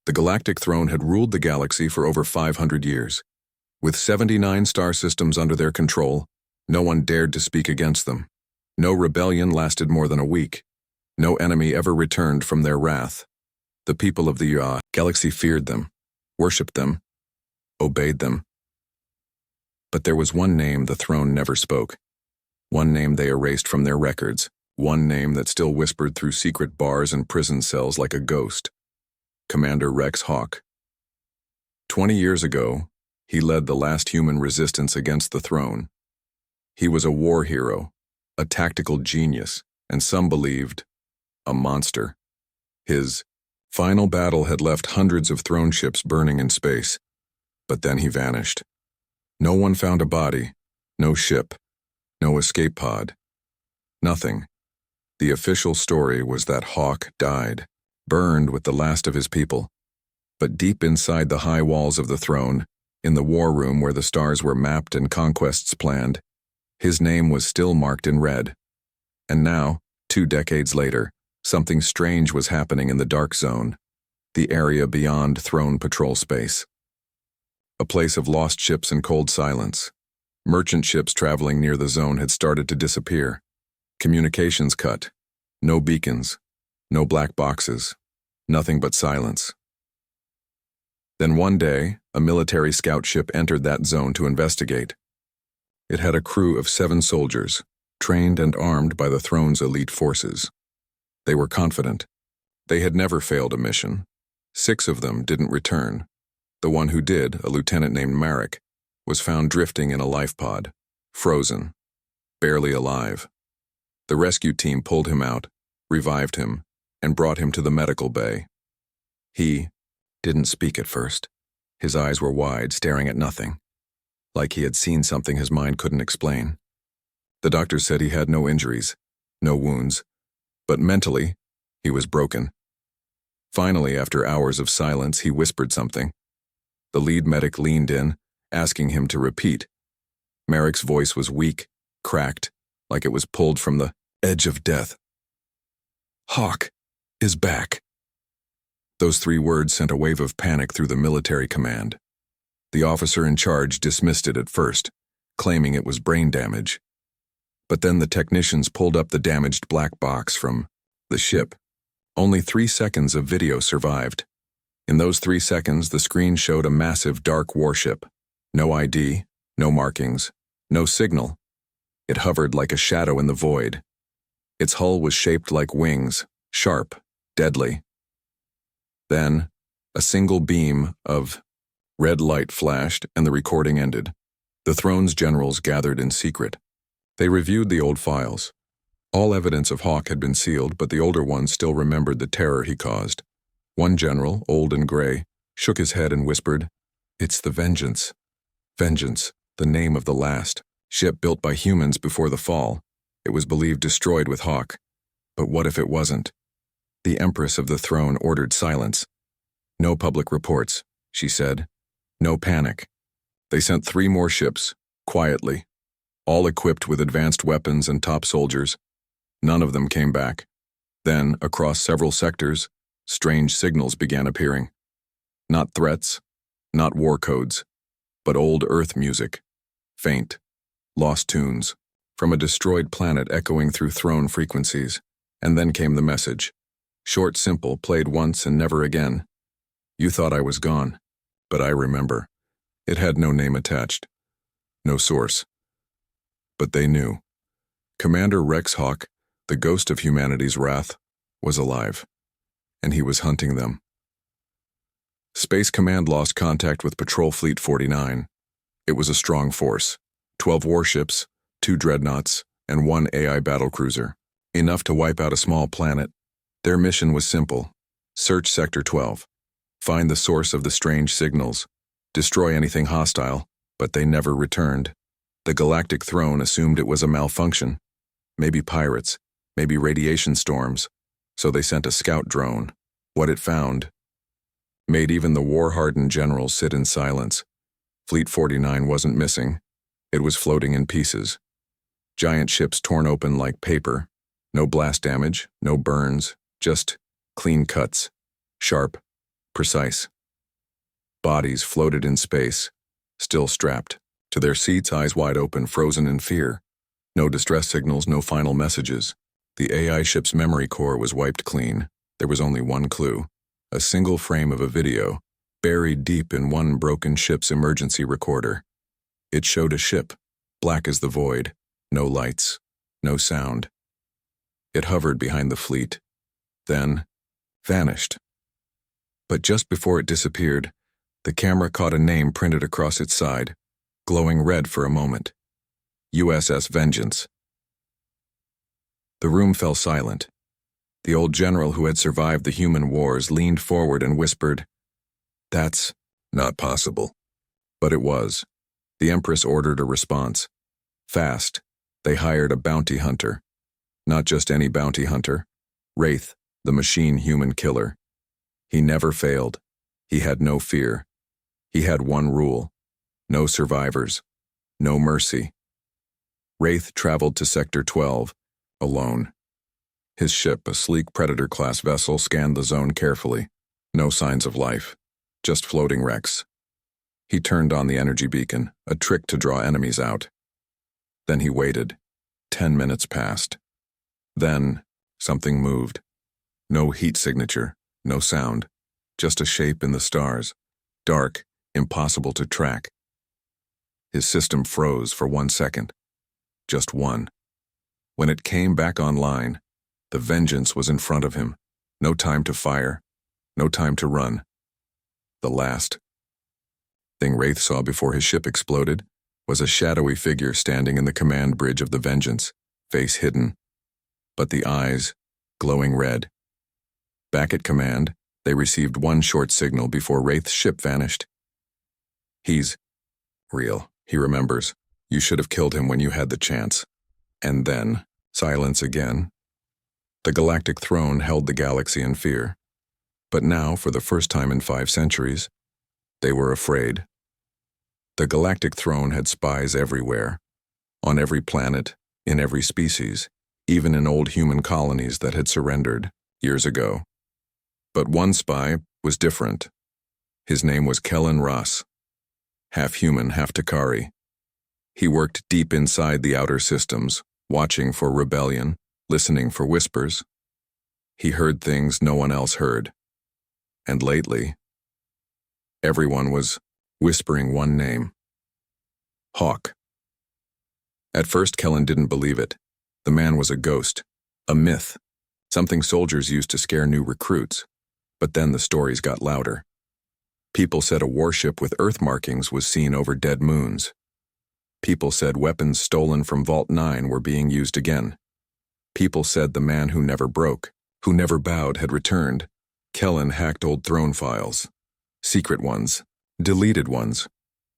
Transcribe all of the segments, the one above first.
The Galactic Throne had ruled the galaxy for over 500 years. With 79 star systems under their control, no one dared to speak against them. No rebellion lasted more than a week. No enemy ever returned from their wrath. The people of the galaxy feared them, worshipped them, obeyed them. But there was one name the throne never spoke. One name they erased from their records. One name that still whispered through secret bars and prison cells like a ghost. Commander Rex Hawk. 20 years ago, he led the last human resistance against the throne. He was a war hero, a tactical genius, and some believed, a monster. His final battle had left hundreds of throne ships burning in space, but then he vanished. No one found a body, no ship, no escape pod, nothing. The official story was that Hawk died, burned with the last of his people. But deep inside the high walls of the throne, in the war room where the stars were mapped and conquests planned, his name was still marked in red. And now, 2 decades later, something strange was happening in the dark zone, the area beyond throne patrol space. A place of lost ships and cold silence. Merchant ships traveling near the zone had started to disappear. Communications cut. No beacons. No black boxes. Nothing but silence. Then one day, a military scout ship entered that zone to investigate. It had a crew of 7 soldiers, trained and armed by the throne's elite forces. They were confident. They had never failed a mission. 6 of them didn't return. The one who did, a lieutenant named Marek, was found drifting in a life pod, frozen, barely alive. The rescue team pulled him out, revived him, and brought him to the medical bay. He didn't speak at first. His eyes were wide, staring at nothing, like he had seen something his mind couldn't explain. The doctor said he had no injuries, no wounds, but mentally, he was broken. Finally, after hours of silence, he whispered something. The lead medic leaned in, asking him to repeat. Marek's voice was weak, cracked, like it was pulled from the edge of death. Hawk is back. Those 3 words sent a wave of panic through the military command. The officer in charge dismissed it at first, claiming it was brain damage. But then the technicians pulled up the damaged black box from the ship. Only 3 seconds of video survived. In those 3 seconds, the screen showed a massive dark warship. No ID, no markings, no signal. It hovered like a shadow in the void. Its hull was shaped like wings, sharp, deadly. Then, a single beam of red light flashed and the recording ended. The throne's generals gathered in secret. They reviewed the old files. All evidence of Hawk had been sealed, but the older ones still remembered the terror he caused. One general, old and gray, shook his head and whispered, "It's the Vengeance. Vengeance, the name of the last ship built by humans before the fall. It was believed destroyed with Hawk. But what if it wasn't?" The Empress of the Throne ordered silence. "No public reports," she said. "No panic." They sent 3 more ships, quietly, all equipped with advanced weapons and top soldiers. None of them came back. Then, across several sectors, strange signals began appearing. Not threats, not war codes, but old Earth music. Faint, lost tunes, from a destroyed planet echoing through throne frequencies. And then came the message. Short, simple, played once and never again. "You thought I was gone, but I remember." It had no name attached, no source. But they knew. Commander Rex Hawk, the ghost of humanity's wrath, was alive, and he was hunting them. Space Command lost contact with Patrol Fleet 49. It was a strong force, 12 warships, 2 dreadnoughts, and 1 AI battlecruiser, enough to wipe out a small planet. Their mission was simple: search Sector 12, find the source of the strange signals, destroy anything hostile, but they never returned. The Galactic Throne assumed it was a malfunction, maybe pirates, maybe radiation storms, so they sent a scout drone. What it found made even the war-hardened generals sit in silence. Fleet 49 wasn't missing. It was floating in pieces. Giant ships torn open like paper. No blast damage, no burns, just clean cuts. Sharp, Precise. Bodies floated in space, still strapped to their seats, eyes wide open, frozen in fear. No distress signals, no final messages. The AI ship's memory core was wiped clean. There was only one clue: a single frame of a video, buried deep in one broken ship's emergency recorder. It showed a ship, black as the void, no lights, no sound. It hovered behind the fleet, then vanished. But just before it disappeared, the camera caught a name printed across its side, glowing red for a moment. USS Vengeance. The room fell silent. The old general who had survived the human wars leaned forward and whispered, "That's not possible." But it was. The Empress ordered a response. Fast. They hired a bounty hunter. Not just any bounty hunter. Wraith, the machine-human killer. He never failed. He had no fear. He had one rule: no survivors, no mercy. Wraith traveled to Sector 12, alone. His ship, a sleek Predator-class vessel, scanned the zone carefully. No signs of life, just floating wrecks. He turned on the energy beacon, a trick to draw enemies out. Then he waited. 10 minutes passed. Then, something moved. No heat signature, no sound, just a shape in the stars. Dark, impossible to track. His system froze for 1 second. Just one. When it came back online, the Vengeance was in front of him. No time to fire, no time to run. The last thing Wraith saw before his ship exploded was a shadowy figure standing in the command bridge of the Vengeance, face hidden, but the eyes glowing red. Back at command, they received one short signal before Wraith's ship vanished. "He's real," he remembers. "You should have killed him when you had the chance." And then, silence again. The Galactic Throne held the galaxy in fear. But now, for the first time in 5 centuries, they were afraid. The Galactic Throne had spies everywhere, on every planet, in every species, even in old human colonies that had surrendered years ago. But one spy was different. His name was Kellen Ross, half human, half Takari. He worked deep inside the outer systems, watching for rebellion, listening for whispers. He heard things no one else heard. And lately, everyone was whispering one name: Hawk. At first, Kellen didn't believe it. The man was a ghost, a myth, something soldiers used to scare new recruits. But then the stories got louder. People said a warship with Earth markings was seen over dead moons. People said weapons stolen from Vault 9 were being used again. People said the man who never broke, who never bowed, had returned. Kellen hacked old throne files. Secret ones. Deleted ones.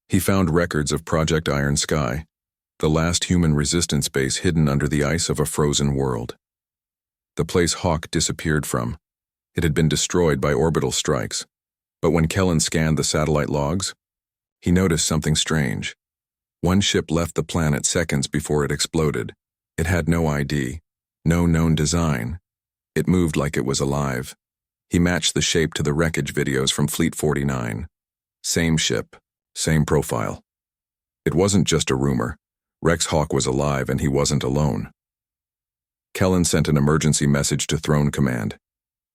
He found records of Project Iron Sky, the last human resistance base hidden under the ice of a frozen world. The place Hawk disappeared from. It had been destroyed by orbital strikes. But when Kellen scanned the satellite logs, he noticed something strange. One ship left the planet seconds before it exploded. It had no ID, no known design. It moved like it was alive. He matched the shape to the wreckage videos from Fleet 49. Same ship, same profile. It wasn't just a rumor. Rex Hawk was alive and he wasn't alone. Kellen sent an emergency message to Throne Command.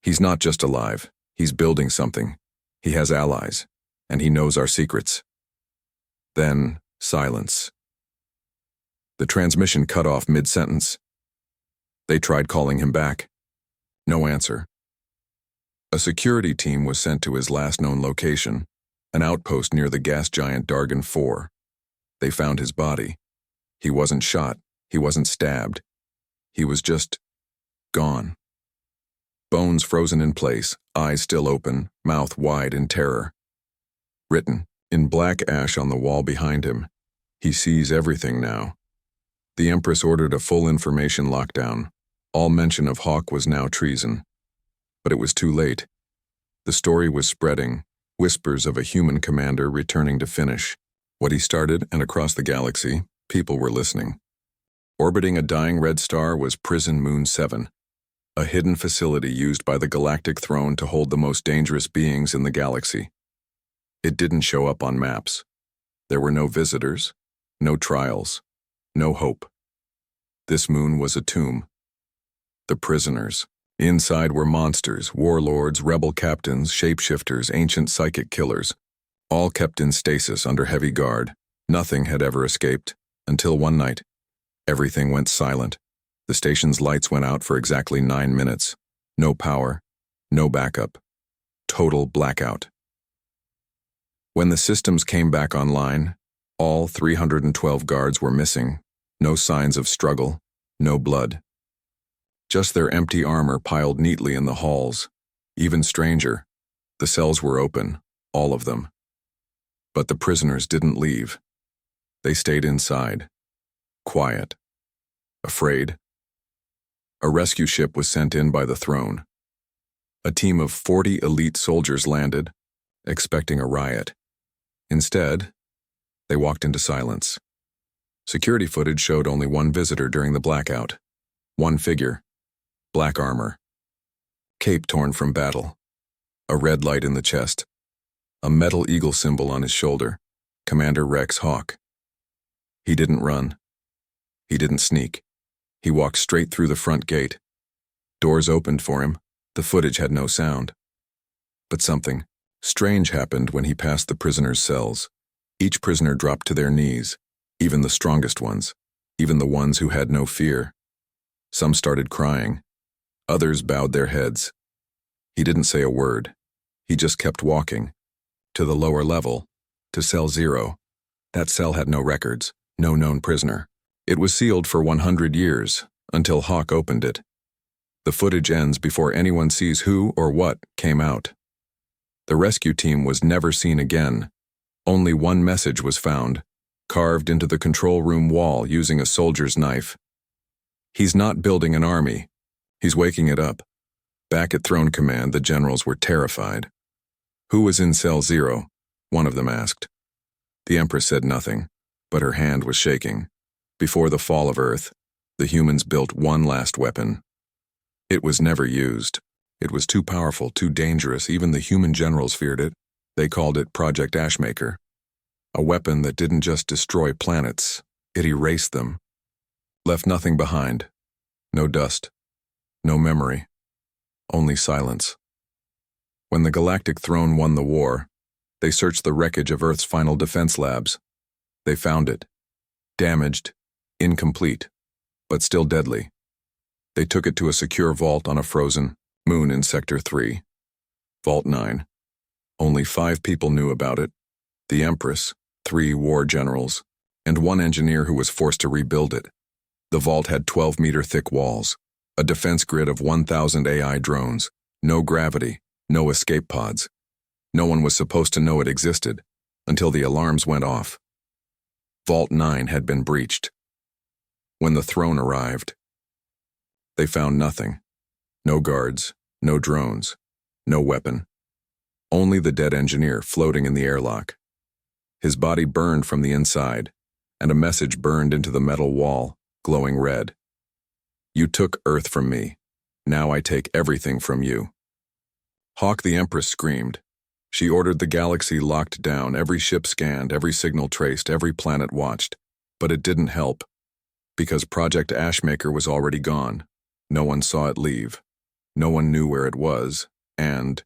He's not just alive, he's building something. He has allies, and he knows our secrets. Then, silence. The transmission cut off mid-sentence. They tried calling him back. No answer. A security team was sent to his last known location, an outpost near the gas giant Dargon 4. They found his body. He wasn't shot, he wasn't stabbed. He was just gone. Bones frozen in place, eyes still open, mouth wide in terror. Written, in black ash on the wall behind him, "He sees everything now." The Empress ordered a full information lockdown. All mention of Hawk was now treason. But it was too late. The story was spreading, whispers of a human commander returning to finish what he started, and across the galaxy, people were listening. Orbiting a dying red star was Prison Moon 7. a hidden facility used by the Galactic Throne to hold the most dangerous beings in the galaxy. It didn't show up on maps. There were no visitors, no trials, no hope. This moon was a tomb. The prisoners. Inside were monsters, warlords, rebel captains, shapeshifters, ancient psychic killers, all kept in stasis under heavy guard. Nothing had ever escaped, until one night. Everything went silent. The station's lights went out for exactly 9 minutes. No power, no backup. Total blackout. When the systems came back online, all 312 guards were missing. No signs of struggle, no blood. Just their empty armor piled neatly in the halls. Even stranger, the cells were open, all of them. But the prisoners didn't leave. They stayed inside, quiet, afraid. A rescue ship was sent in by the throne. A team of 40 elite soldiers landed, expecting a riot. Instead, they walked into silence. Security footage showed only one visitor during the blackout. One figure, black armor, cape torn from battle, a red light in the chest, a metal eagle symbol on his shoulder, Commander Rourke's hawk. He didn't run. He didn't sneak. He walked straight through the front gate. Doors opened for him. The footage had no sound. But something strange happened when he passed the prisoners' cells. Each prisoner dropped to their knees, even the strongest ones, even the ones who had no fear. Some started crying. Others bowed their heads. He didn't say a word. He just kept walking. To the lower level, to cell 0. That cell had no records, no known prisoner. It was sealed for 100 years, until Hawk opened it. The footage ends before anyone sees who or what came out. The rescue team was never seen again. Only one message was found, carved into the control room wall using a soldier's knife. He's not building an army. He's waking it up. Back at Throne Command, the generals were terrified. Who was in cell 0? One of them asked. The Empress said nothing, but her hand was shaking. Before the fall of Earth, the humans built one last weapon. It was never used. It was too powerful, too dangerous. Even the human generals feared it. They called it Project Ashmaker. A weapon that didn't just destroy planets, it erased them. Left nothing behind. No dust. No memory. Only silence. When the Galactic Throne won the war, they searched the wreckage of Earth's final defense labs. They found it. Damaged, incomplete, but still deadly. They took it to a secure vault on a frozen moon in Sector 3. Vault 9. Only 5 people knew about it. The Empress, 3 war generals, and 1 engineer who was forced to rebuild it. The vault had 12-meter-thick walls, a defense grid of 1,000 AI drones, no gravity, no escape pods. No one was supposed to know it existed, until the alarms went off. Vault 9 had been breached. When the throne arrived, they found nothing. No guards, no drones, no weapon. Only the dead engineer floating in the airlock. His body burned from the inside, and a message burned into the metal wall, glowing red. You took Earth from me. Now I take everything from you. Hawk the Empress screamed. She ordered the galaxy locked down, every ship scanned, every signal traced, every planet watched. But it didn't help, because Project Ashmaker was already gone. No one saw it leave. No one knew where it was, and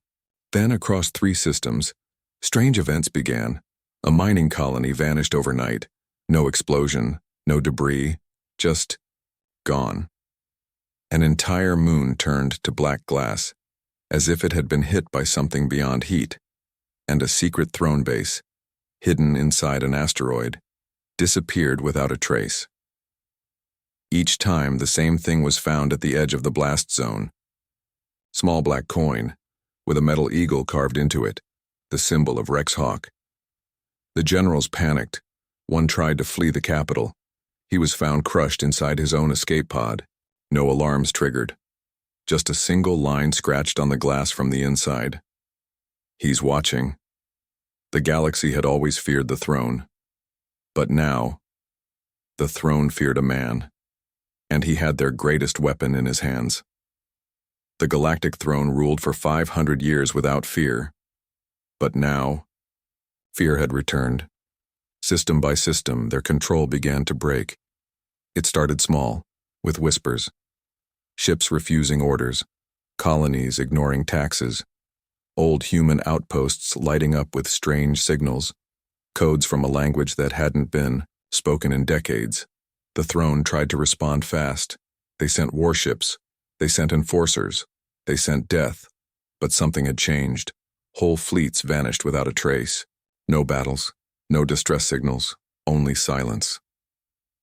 then across 3 systems, strange events began. A mining colony vanished overnight. No explosion, no debris, just gone. An entire moon turned to black glass, as if it had been hit by something beyond heat, and a secret throne base, hidden inside an asteroid, disappeared without a trace. Each time, the same thing was found at the edge of the blast zone. Small black coin, with a metal eagle carved into it, the symbol of Rourke's hawk. The generals panicked. One tried to flee the capital. He was found crushed inside his own escape pod. No alarms triggered. Just a single line scratched on the glass from the inside. He's watching. The galaxy had always feared the throne. But now, the throne feared a man, and he had their greatest weapon in his hands. The Galactic Throne ruled for 500 years without fear. But now, fear had returned. System by system, their control began to break. It started small, with whispers. Ships refusing orders, colonies ignoring taxes, old human outposts lighting up with strange signals, codes from a language that hadn't been spoken in decades. The throne tried to respond fast. They sent warships, they sent enforcers, they sent death, but something had changed. Whole fleets vanished without a trace. No battles, no distress signals, only silence.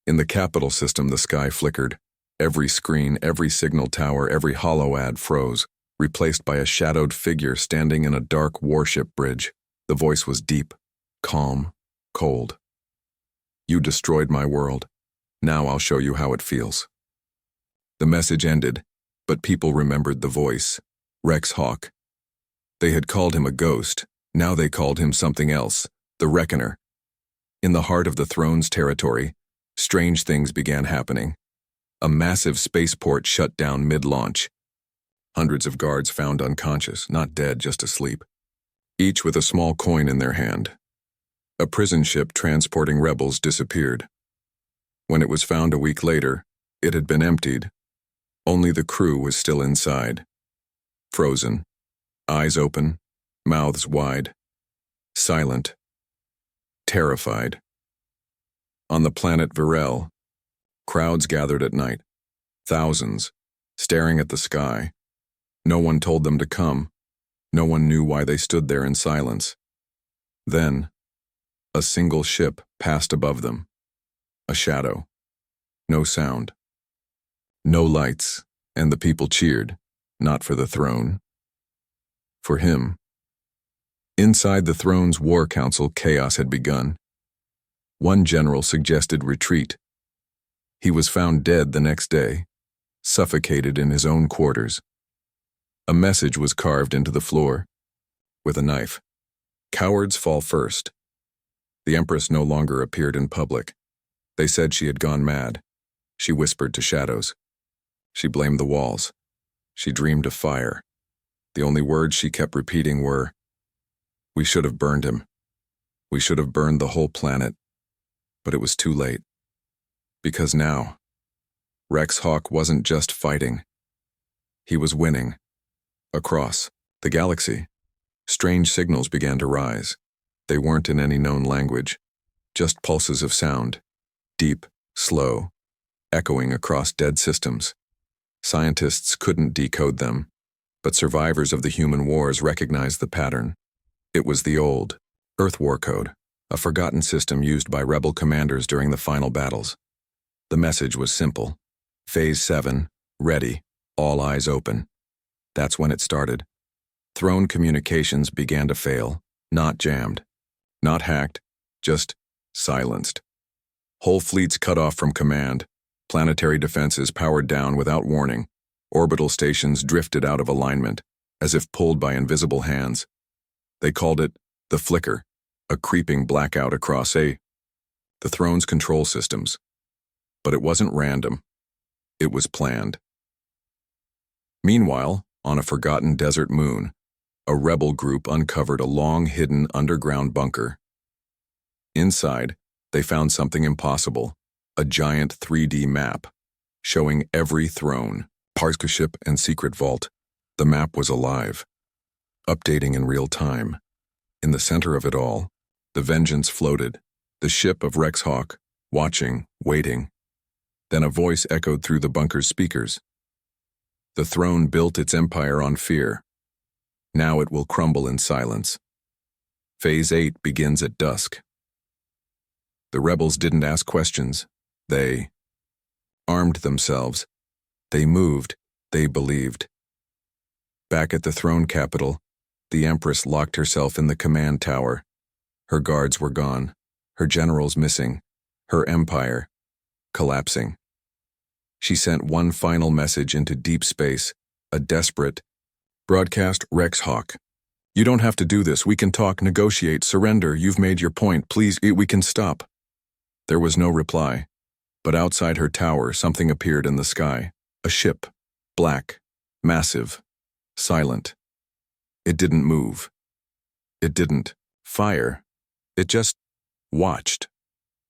In the capital system, the sky flickered. Every screen, every signal tower, every holo ad froze, replaced by a shadowed figure standing in a dark warship bridge. The voice was deep, calm, cold. "You destroyed my world. Now I'll show you how it feels." The message ended, but people remembered the voice. Rex Hawk. They had called him a ghost. Now they called him something else, the Reckoner. In the heart of the throne's territory, strange things began happening. A massive spaceport shut down mid-launch. Hundreds of guards found unconscious, not dead, just asleep, each with a small coin in their hand. A prison ship transporting rebels disappeared. When it was found a week later, it had been emptied. Only the crew was still inside. Frozen, eyes open, mouths wide, silent, terrified. On the planet Virel, crowds gathered at night, thousands, staring at the sky. No one told them to come. No one knew why they stood there in silence. Then, a single ship passed above them. A shadow. No sound. No lights, and the people cheered, not for the throne. For him. Inside the throne's war council, chaos had begun. One general suggested retreat. He was found dead the next day, suffocated in his own quarters. A message was carved into the floor, with a knife. Cowards fall first. The Empress no longer appeared in public. They said she had gone mad. She whispered to shadows. She blamed the walls. She dreamed of fire. The only words she kept repeating were, "We should have burned him. We should have burned the whole planet." But it was too late. Because now, Rex Hawk wasn't just fighting. He was winning. Across the galaxy, strange signals began to rise. They weren't in any known language, just pulses of sound, deep, slow, echoing across dead systems. Scientists couldn't decode them, but survivors of the human wars recognized the pattern. It was the old Earth War Code, a forgotten system used by rebel commanders during the final battles. The message was simple. Phase 7, ready, all eyes open. That's when it started. Throne communications began to fail, not jammed, not hacked, just silenced. Whole fleets cut off from command, planetary defenses powered down without warning, orbital stations drifted out of alignment, as if pulled by invisible hands. They called it the flicker, a creeping blackout across the throne's control systems. But it wasn't random. It was planned. Meanwhile, on a forgotten desert moon, a rebel group uncovered a long-hidden underground bunker. Inside, they found something impossible, a giant 3D map, showing every throne, ship, and secret vault. The map was alive, updating in real time. In the center of it all, the Vengeance floated, the ship of Rex Hawk, watching, waiting. Then a voice echoed through the bunker's speakers. The throne built its empire on fear. Now it will crumble in silence. Phase 8 begins at dusk. The rebels didn't ask questions. They armed themselves. They moved. They believed. Back at the throne capital, the Empress locked herself in the command tower. Her guards were gone, her generals missing, her empire collapsing. She sent one final message into deep space, a desperate broadcast. "Rex Hawk, you don't have to do this. We can talk, negotiate, surrender. You've made your point. Please, we can stop." There was no reply, but outside her tower something appeared in the sky. A ship, black, massive, silent. It didn't move. It didn't fire. It just watched.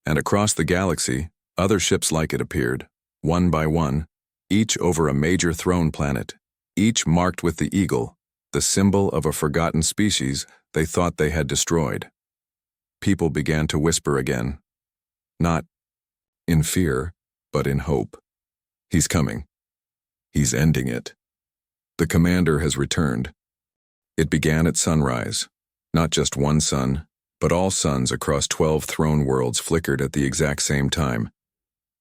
And across the galaxy, other ships like it appeared, one by one, each over a major throne planet, each marked with the eagle, the symbol of a forgotten species they thought they had destroyed. People began to whisper again, not in fear, but in hope. He's coming. He's ending it. The commander has returned. It began at sunrise. Not just one sun, but all suns across 12 throne worlds flickered at the exact same time.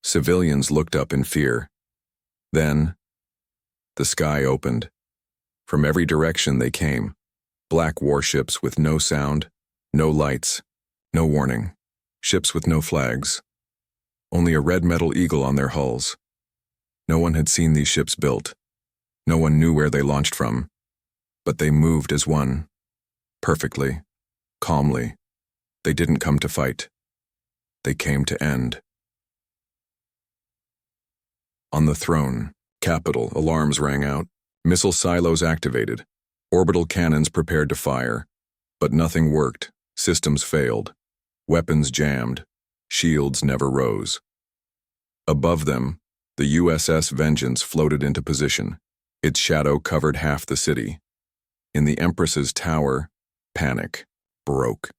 Civilians looked up in fear. Then, the sky opened. From every direction they came, black warships with no sound, no lights, no warning, ships with no flags. Only a red metal eagle on their hulls. No one had seen these ships built. No one knew where they launched from. But they moved as one. Perfectly. Calmly. They didn't come to fight. They came to end. On the throne, capital, alarms rang out. Missile silos activated. Orbital cannons prepared to fire. But nothing worked. Systems failed. Weapons jammed. Shields never rose. Above them, the USS Vengeance floated into position. Its shadow covered half the city. In the Empress's tower, panic broke.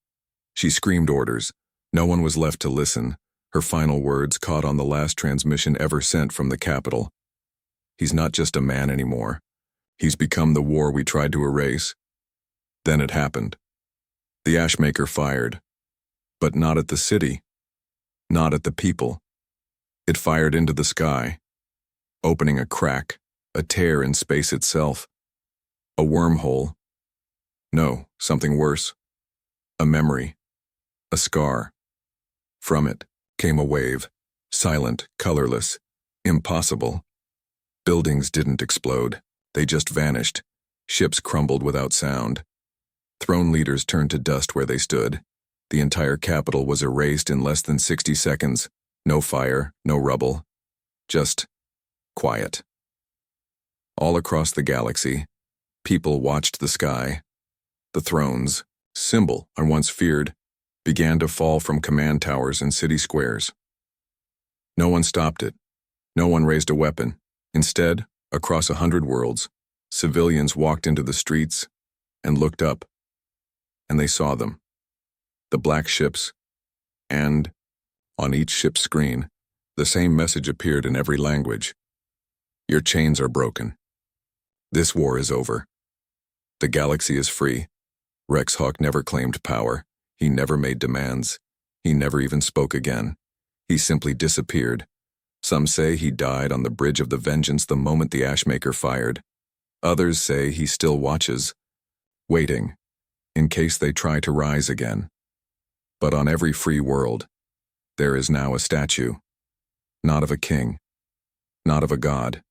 She screamed orders. No one was left to listen. Her final words caught on the last transmission ever sent from the capital. He's not just a man anymore. He's become the war we tried to erase. Then it happened. The Ashmaker fired. But not at the city. Not at the people. It fired into the sky, opening a crack, a tear in space itself. A wormhole. No, something worse. A memory. A scar. From it came a wave, silent, colorless, impossible. Buildings didn't explode. They just vanished. Ships crumbled without sound. Throne leaders turned to dust where they stood. The entire capital was erased in less than 60 seconds. No fire, no rubble. Just quiet. All across the galaxy, people watched the sky. The thrones, symbol I once feared, began to fall from command towers and city squares. No one stopped it. No one raised a weapon. Instead, across 100 worlds, civilians walked into the streets and looked up. And they saw them. The black ships. And, on each ship's screen, the same message appeared in every language. Your chains are broken. This war is over. The galaxy is free. Rex Hawk never claimed power. He never made demands. He never even spoke again. He simply disappeared. Some say he died on the bridge of the Vengeance the moment the Ashmaker fired. Others say he still watches, waiting, in case they try to rise again. But on every free world, there is now a statue. Not of a king. Not of a god.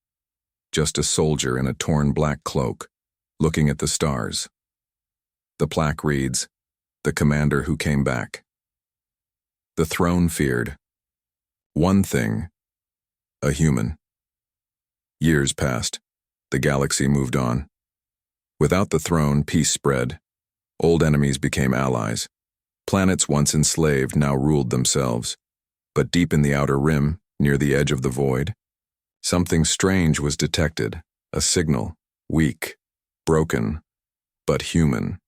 Just a soldier in a torn black cloak, looking at the stars. The plaque reads, "The commander who came back." The throne feared one thing, a human. Years passed. The galaxy moved on. Without the throne, peace spread. Old enemies became allies. Planets once enslaved now ruled themselves. But deep in the outer rim, near the edge of the void, something strange was detected, a signal, weak, broken, but human.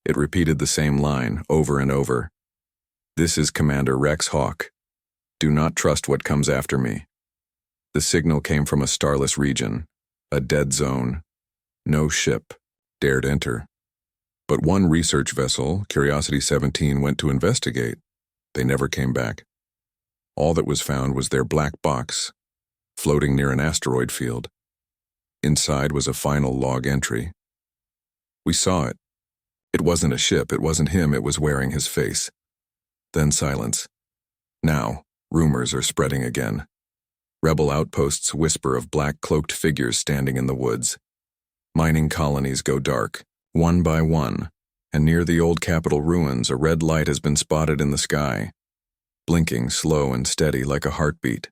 It repeated the same line over and over. "This is Commander Rex Hawk. Do not trust what comes after me." The signal came from a starless region, a dead zone. No ship dared enter. But one research vessel, Curiosity 17, went to investigate. They never came back. All that was found was their black box, floating near an asteroid field. Inside was a final log entry. We saw it. It wasn't a ship, it wasn't him, it was wearing his face. Then silence. Now, rumors are spreading again. Rebel outposts whisper of black-cloaked figures standing in the woods. Mining colonies go dark, one by one, and near the old capital ruins a red light has been spotted in the sky, blinking slow and steady like a heartbeat.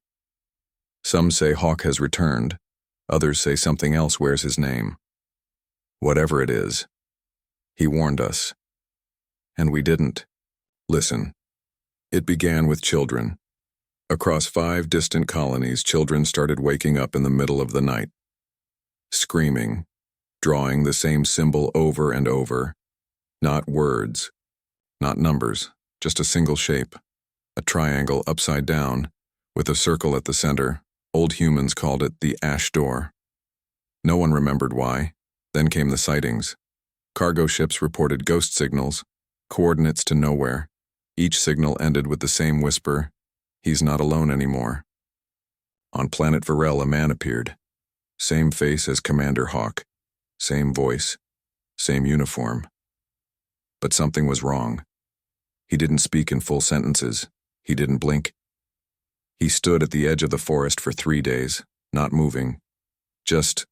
Some say Hawk has returned, others say something else wears his name. Whatever it is, he warned us. And we didn't. Listen. It began with children. Across 5 distant colonies, children started waking up in the middle of the night, screaming, drawing the same symbol over and over. Not words, not numbers, just a single shape, a triangle upside down, with a circle at the center. Old humans called it the Ash Door. No one remembered why. Then came the sightings. Cargo ships reported ghost signals, coordinates to nowhere. Each signal ended with the same whisper, "He's not alone anymore." On planet Varel, a man appeared. Same face as Commander Hawk, same voice, same uniform. But something was wrong. He didn't speak in full sentences. He didn't blink. He stood at the edge of the forest for 3 days, not moving, just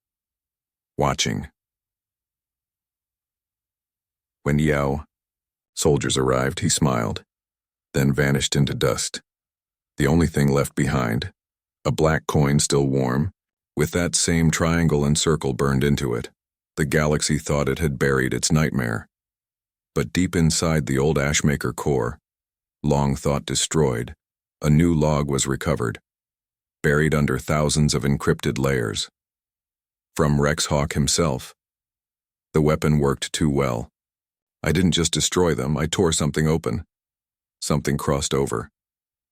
watching. When soldiers arrived, he smiled, then vanished into dust. The only thing left behind, a black coin still warm, with that same triangle and circle burned into it. The galaxy thought it had buried its nightmare. But deep inside the old Ashmaker core, long thought destroyed, a new log was recovered, buried under thousands of encrypted layers. From Rex Hawk himself. The weapon worked too well. I didn't just destroy them, I tore something open. Something crossed over.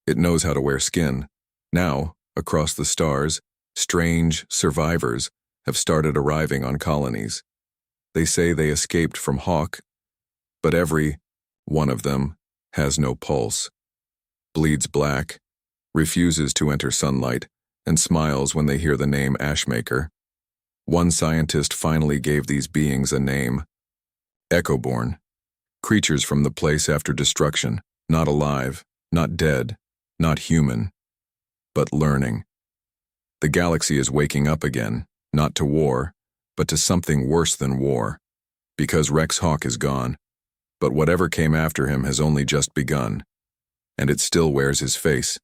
It knows how to wear skin. Now, across the stars, strange survivors have started arriving on colonies. They say they escaped from Hawk, but every one of them has no pulse, bleeds black, refuses to enter sunlight, and smiles when they hear the name Ashmaker. One scientist finally gave these beings a name: Echoborn, creatures from the place after destruction, not alive, not dead, not human, but learning. The galaxy is waking up again, not to war, but to something worse than war, because Rex Hawk is gone, but whatever came after him has only just begun, and it still wears his face.